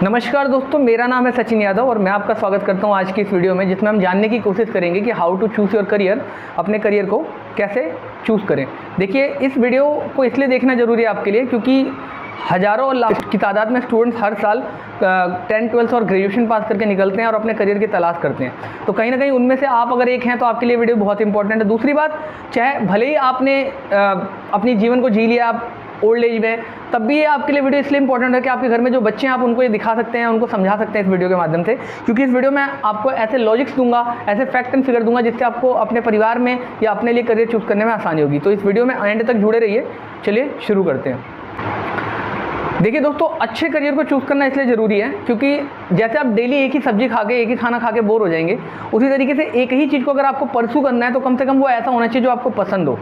नमस्कार दोस्तों, मेरा नाम है सचिन यादव और मैं आपका स्वागत करता हूं आज की इस वीडियो में, जिसमें हम जानने की कोशिश करेंगे कि how to choose your career, अपने करियर को कैसे चूज़ करें। देखिए, इस वीडियो को इसलिए देखना ज़रूरी है आपके लिए क्योंकि हज़ारों और लाखों की तादाद में स्टूडेंट्स हर साल 10th 12th और ग्रेजुएशन पास करके निकलते हैं और अपने करियर की तलाश करते हैं। तो कहीं ना कहीं उनमें से आप अगर एक हैं तो आपके लिए वीडियो बहुत इंपॉर्टेंट है। दूसरी बात, चाहे भले ही आपने अपनी जीवन को जी लिया, आप ओल्ड एज में, तब भी ये आपके लिए वीडियो इसलिए इंपॉर्टेंट है कि आपके घर में जो बच्चे हैं आप उनको ये दिखा सकते हैं, उनको समझा सकते हैं इस वीडियो के माध्यम से। क्योंकि इस वीडियो में आपको ऐसे लॉजिक्स दूंगा, ऐसे फैक्ट एंड फिगर दूंगा जिससे आपको अपने परिवार में या अपने लिए करियर चूज़ करने में आसानी होगी। तो इस वीडियो में एंड तक जुड़े रहिए। चलिए शुरू करते हैं। देखिए दोस्तों, अच्छे करियर को चूज़ करना इसलिए ज़रूरी है क्योंकि जैसे आप डेली एक ही सब्जी खा के, एक ही खाना खा के बोर हो जाएंगे, उसी तरीके से एक ही चीज़ को अगर आपको परसू करना है तो कम से कम वो ऐसा होना चाहिए जो आपको पसंद हो,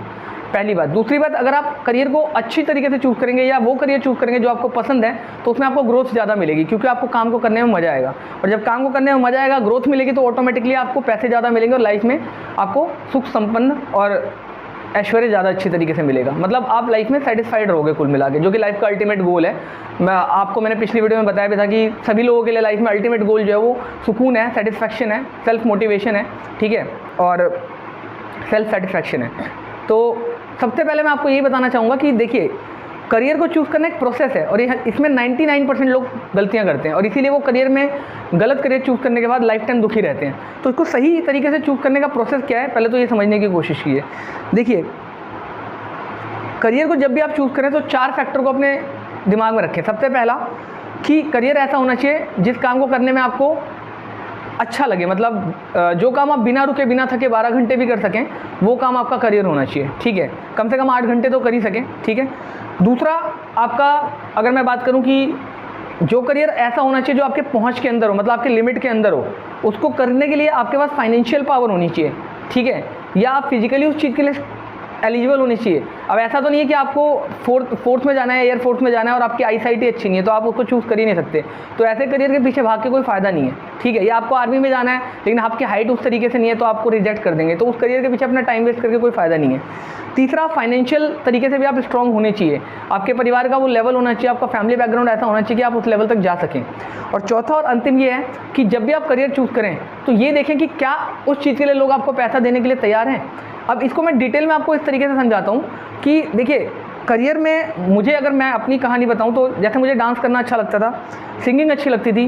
पहली बात। दूसरी बात, अगर आप करियर को अच्छी तरीके से चूज़ करेंगे या वो करियर चूज़ करेंगे जो आपको पसंद है, तो उसमें आपको ग्रोथ ज़्यादा मिलेगी क्योंकि आपको काम को करने में मज़ा आएगा। और जब काम को करने में मज़ा आएगा, ग्रोथ मिलेगी, तो ऑटोमेटिकली आपको पैसे ज़्यादा मिलेंगे और लाइफ में आपको सुख संपन्न और ऐश्वर्य ज़्यादा अच्छी तरीके से मिलेगा। मतलब आप लाइफ में सेटिस्फाइड रहोगे कुल मिला के, जो कि लाइफ का अल्टीमेट गोल है। मैंने पिछली वीडियो में बताया भी था कि सभी लोगों के लिए लाइफ में अल्टीमेट गोल जो है वो सुकून है, सेटिस्फैक्शन है, सेल्फ मोटिवेशन है, ठीक है, और सेल्फ सेटिस्फैक्शन है। तो सबसे पहले मैं आपको यही बताना चाहूँगा कि देखिए, करियर को चूज़ करना एक प्रोसेस है और इसमें 99% लोग गलतियां करते हैं और इसीलिए वो करियर में गलत करियर चूज़ करने के बाद लाइफ टाइम दुखी रहते हैं। तो इसको सही तरीके से चूज़ करने का प्रोसेस क्या है, पहले तो ये समझने की कोशिश कीजिए। देखिए, करियर को जब भी आप चूज़ करें तो 4 फैक्टर को अपने दिमाग में रखें। सबसे पहला कि करियर ऐसा होना चाहिए जिस काम को करने में आपको अच्छा लगे, मतलब जो काम आप बिना रुके बिना थके 12 घंटे भी कर सकें, वो काम आपका करियर होना चाहिए, ठीक है। कम से कम 8 घंटे तो कर ही सकें, ठीक है। दूसरा, आपका अगर मैं बात करूं कि जो करियर ऐसा होना चाहिए जो आपके पहुंच के अंदर हो, मतलब आपके लिमिट के अंदर हो, उसको करने के लिए आपके पास फाइनेंशियल पावर होनी चाहिए, ठीक है, या आप फिजिकली उस चीज़ के लिए एलिजिबल होनी चाहिए। अब ऐसा तो नहीं है कि आपको फोर्थ में जाना है, एयर फोर्स में जाना है और आपकी आई साइट ही अच्छी नहीं है तो आप उसको चूज़ कर ही नहीं सकते। तो ऐसे करियर के पीछे भाग के कोई फ़ायदा नहीं है, ठीक है। या आपको आर्मी में जाना है लेकिन आपकी हाइट उस तरीके से नहीं है तो आपको रिजेक्ट कर देंगे, तो उस करियर के पीछे अपना टाइम वेस्ट करके कोई फ़ायदा नहीं है। तीसरा, फाइनेंशियल तरीके से भी आप स्ट्रॉन्ग होने चाहिए, आपके परिवार का वो लेवल होना चाहिए, आपका फैमिली बैकग्राउंड ऐसा होना चाहिए कि आप उस लेवल तक जा सकें। और चौथा और अंतिम ये है कि जब भी आप करियर चूज़ करें तो ये देखें कि क्या उस चीज़ के लिए लोग आपको पैसा देने के लिए तैयार हैं। अब इसको मैं डिटेल में आपको इस तरीके से समझाता हूँ कि देखिए, करियर में मुझे, अगर मैं अपनी कहानी बताऊँ तो जैसे मुझे डांस करना अच्छा लगता था, सिंगिंग अच्छी लगती थी,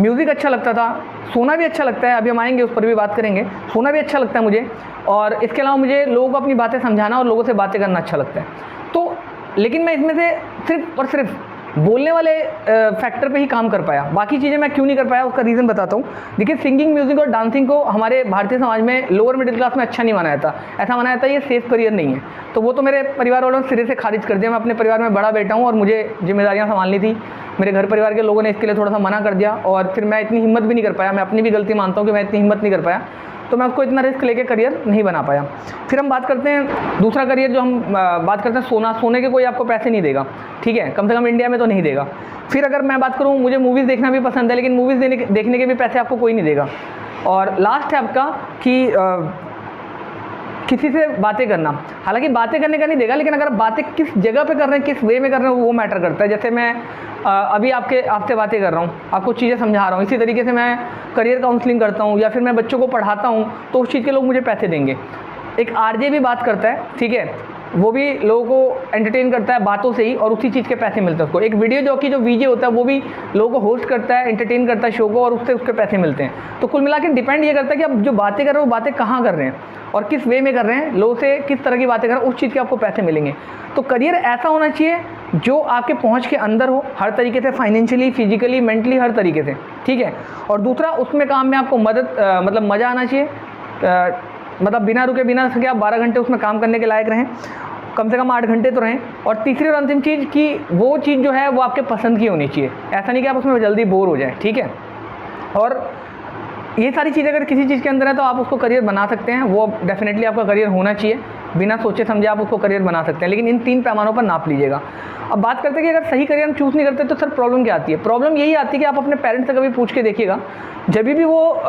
म्यूज़िक अच्छा लगता था, सोना भी अच्छा लगता है, अभी हम आएंगे उस पर भी बात करेंगे, सोना भी अच्छा लगता है मुझे, और इसके अलावा मुझे लोगों को अपनी बातें समझाना और लोगों से बातें करना अच्छा लगता है। तो लेकिन मैं इसमें से सिर्फ और सिर्फ बोलने वाले फैक्टर पे ही काम कर पाया, बाकी चीज़ें मैं क्यों नहीं कर पाया उसका रीज़न बताता हूँ। देखिए, सिंगिंग, म्यूज़िक और डांसिंग को हमारे भारतीय समाज में लोअर मिडिल क्लास में अच्छा नहीं माना जाता, ऐसा माना जाता है ये सेफ करियर नहीं है। तो वो तो मेरे परिवार वालों ने सिरे से खारिज कर दिया। मैं अपने परिवार में बड़ा बेटा हूँ और मुझे जिम्मेदारियाँ संभालनी थी। मेरे घर परिवार के लोगों ने इसके लिए थोड़ा सा मना कर दिया और फिर मैं इतनी हिम्मत भी नहीं कर पाया। मैं अपनी भी गलती मानता हूँ कि मैं इतनी हिम्मत नहीं कर पाया, तो मैं उसको इतना रिस्क लेके करियर नहीं बना पाया। फिर हम बात करते हैं दूसरा करियर, जो हम बात करते हैं सोना। सोने के कोई आपको पैसे नहीं देगा, ठीक है, कम से कम इंडिया में तो नहीं देगा। फिर अगर मैं बात करूँ, मुझे मूवीज़ देखना भी पसंद है लेकिन मूवीज़ देखने के भी पैसे आपको कोई नहीं देगा। और लास्ट है आपका कि किसी से बातें करना। हालांकि बातें करने का नहीं देगा, लेकिन अगर बातें किस जगह पे कर रहे हैं, किस वे में कर रहे हैं, वो मैटर करता है। जैसे मैं अभी आपसे बातें कर रहा हूँ, आपको चीज़ें समझा रहा हूँ, इसी तरीके से मैं करियर काउंसलिंग करता हूँ या फिर मैं बच्चों को पढ़ाता हूँ, तो उस चीज़ के लोग मुझे पैसे देंगे। एक आरजे भी बात करता है, ठीक है, वो भी लोगों को एंटरटेन करता है बातों से ही और उसी चीज़ के पैसे मिलते हैं उसको। एक वीडियो जॉकी जो वीजे होता है वो भी लोगों को होस्ट करता है, एंटरटेन करता है शो को, और उससे उसके पैसे मिलते हैं। तो कुल मिला के डिपेंड ये करता है कि आप जो बातें कर रहे हो वो बातें कहाँ कर रहे हैं और किस वे में कर रहे हैं, लोगों से किस तरह की बातें कर रहे हैं, उस चीज़ के आपको पैसे मिलेंगे। तो करियर ऐसा होना चाहिए जो आपके पहुँच के अंदर हो, हर तरीके से, फाइनेंशियली, फिजिकली, मेंटली, हर तरीके से, ठीक है। और दूसरा, उसमें काम में आपको मतलब मज़ा आना चाहिए, मतलब बिना रुके बिना थके आप 12 घंटे उसमें काम करने के लायक रहें, कम से कम 8 घंटे तो रहें। और तीसरी और अंतिम चीज़ कि वो चीज़ जो है वो आपके पसंद की होनी चाहिए, ऐसा नहीं कि आप उसमें जल्दी बोर हो जाए, ठीक है। और ये सारी चीज़ें अगर किसी चीज़ के अंदर है तो आप उसको करियर बना सकते हैं, वो डेफिनेटली आपका करियर होना चाहिए, बिना सोचे समझे आप उसको करियर बना सकते हैं, लेकिन इन 3 पैमानों पर नाप लीजिएगा। अब बात करते हैं कि अगर सही करियर हम चूज़ नहीं करते तो सर प्रॉब्लम क्या आती है। प्रॉब्लम यही आती है कि आप अपने पेरेंट्स से कभी पूछ के देखिएगा, जब भी वो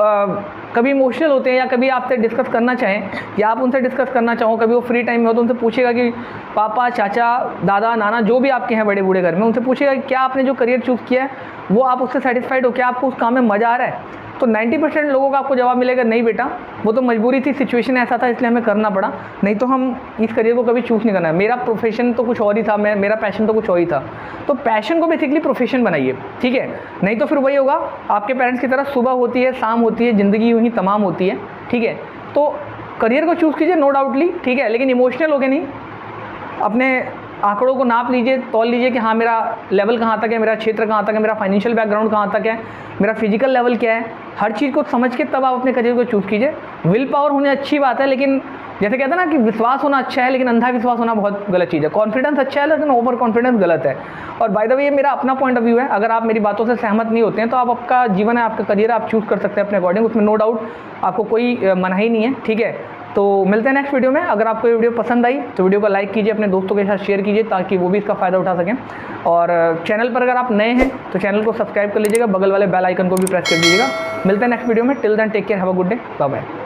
कभी इमोशनल होते हैं या कभी आपसे डिस्कस करना चाहें या आप उनसे डिस्कस करना चाहो, कभी वो फ्री टाइम में हो तो उनसे पूछेगा कि पापा, चाचा, दादा, नाना जो भी आपके हैं बड़े बूढ़े घर में, उनसे पूछेगा कि क्या आपने जो करियर चूज़ किया है वो आप उससे सेटिस्फाइड हो, क्या आपको उस काम में मज़ा आ रहा है। तो 90% लोगों का आपको जवाब मिलेगा नहीं बेटा, वो तो मजबूरी थी, सिचुएशन ऐसा था इसलिए हमें करना पड़ा, नहीं तो हम इस करियर को कभी चूज़ नहीं करना है। मेरा प्रोफेशन तो कुछ और ही था, मेरा पैशन तो कुछ और ही था। तो पैशन को बेसिकली प्रोफेशन बनाइए, ठीक है, नहीं तो फिर वही होगा आपके पेरेंट्स की तरह सुबह होती है, शाम होती है, ज़िंदगी यूँ ही तमाम होती है, ठीक है। तो करियर को चूज़ कीजिए नो डाउटली, ठीक है, लेकिन इमोशनल हो के नहीं। अपने आंकड़ों को नाप लीजिए, तौल लीजिए कि हाँ मेरा लेवल कहाँ तक है, मेरा क्षेत्र कहाँ तक है, मेरा फाइनेंशियल बैकग्राउंड कहाँ तक है, मेरा फिजिकल लेवल क्या है, हर चीज़ को समझ के तब आप अपने करियर को चूज़ कीजिए। विल पावर होने अच्छी बात है, लेकिन जैसे कहते हैं ना कि विश्वास होना अच्छा है लेकिन अंधा विश्वास होना बहुत गलत चीज़ है। कॉन्फिडेंस अच्छा है लेकिन ओवर कॉन्फिडेंस गलत है। और बाय द वे ये मेरा अपना पॉइंट ऑफ व्यू है, अगर आप मेरी बातों से सहमत नहीं होते हैं तो आप आपका जीवन है, आपका करियर आप चूज़ कर सकते हैं अपने अकॉर्डिंग, उसमें नो डाउट आपको कोई मनाही नहीं है, ठीक है। तो मिलते हैं नेक्स्ट वीडियो में। अगर आपको ये वीडियो पसंद आई तो वीडियो को लाइक कीजिए, अपने दोस्तों के साथ शेयर कीजिए ताकि वो भी इसका फ़ायदा उठा सकें। और चैनल पर अगर आप नए हैं तो चैनल को सब्सक्राइब कर लीजिएगा, बगल वाले बेल आइकन को भी प्रेस कर दीजिएगा। मिलते हैं नेक्स्ट वीडियो में। Till then take care, have a good day, bye bye.